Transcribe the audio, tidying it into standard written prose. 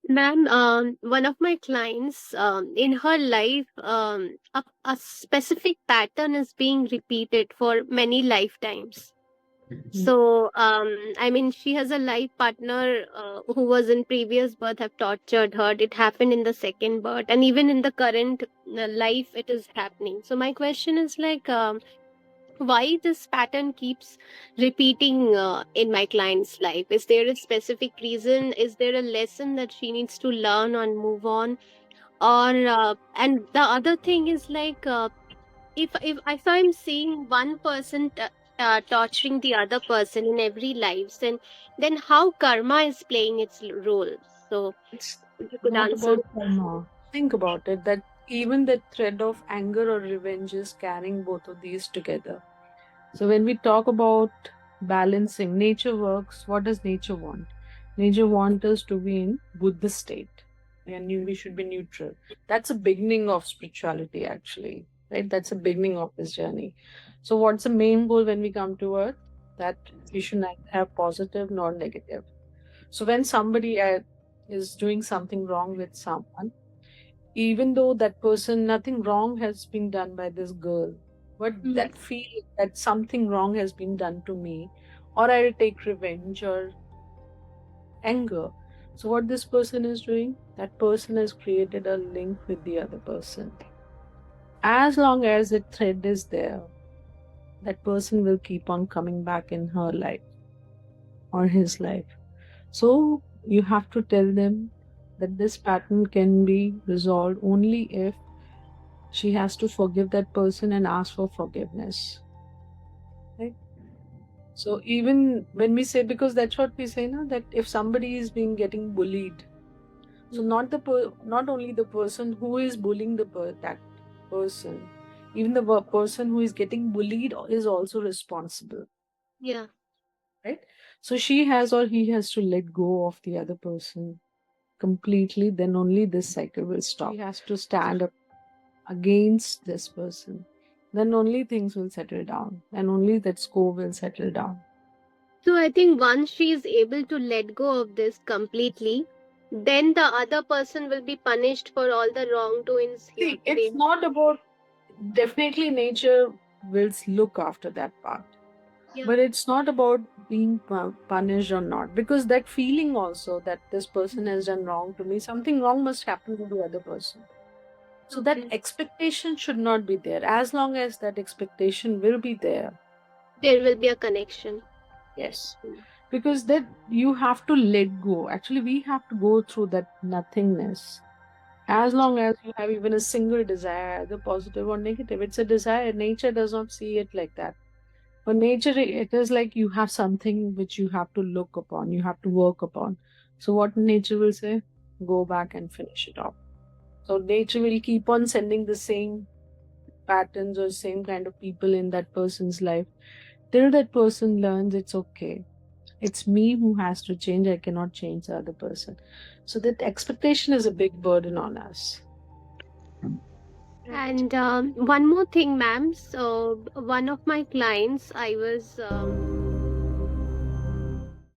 Ma'am, one of my clients, in her life, a specific pattern is being repeated for many lifetimes. Mm. So, I mean, she has a life partner who was in previous birth have tortured her. It happened in the second birth, and even in the current life, it is happening. So, my question is like, why this pattern keeps repeating in my client's life? Is there a specific reason? Is there a lesson that she needs to learn and move on? Or and the other thing is like, if I'm seeing one person torturing the other person in every life, then how karma is playing its role? So It's if you could not answer. about karma. Think about it that even the thread of anger or revenge is carrying both of these together. So when we talk about balancing, nature works. What does nature want? Nature wants us to be in Buddha state, and we should be neutral. That's a beginning of spirituality, actually, right? That's a beginning of this journey. So what's the main goal when we come to Earth? That we should not have positive nor negative. So when somebody is doing something wrong with someone, even though that person, nothing wrong has been done by this girl, but Mm. that feel that something wrong has been done to me, or I'll take revenge or anger. So what this person is doing, that person has created a link with the other person. As long as the thread is there, that person will keep on coming back in her life or his life. So you have to tell them that this pattern can be resolved only if she has to forgive that person and ask for forgiveness. Right? So even when we say, because that's what we say now, that if somebody is being getting bullied, so Mm. not only the person who is bullying that person, even the person who is getting bullied is also responsible, Yeah. right? So she has or he has to let go of the other person completely. Then only this cycle will stop. He has to stand up against this person. Then only things will settle down, and only that score will settle down. So I think once she is able to let go of this completely, then the other person will be punished for all the wrongdoings See, they. it's not about, definitely nature will look after that part, Yeah. but it's not about being punished or not, because that feeling also that this person has done wrong to me, something wrong must happen to the other person. So that Okay. expectation should not be there. As long as that expectation will be there, There will be a connection. yes, because that you have to let go. Actually, we have to go through that nothingness. As long as you have even a single desire, either positive or negative, it's a desire. Nature does not see it like that. For nature, it is like you have something which you have to look upon, you have to work upon. So, what nature will say? Go back and finish it off. So, nature will keep on sending the same patterns or same kind of people in that person's life till that person learns it's okay. It's me who has to change. I cannot change the other person. So, that expectation is a big burden on us. Right. And one more thing, ma'am. So one of my clients, I was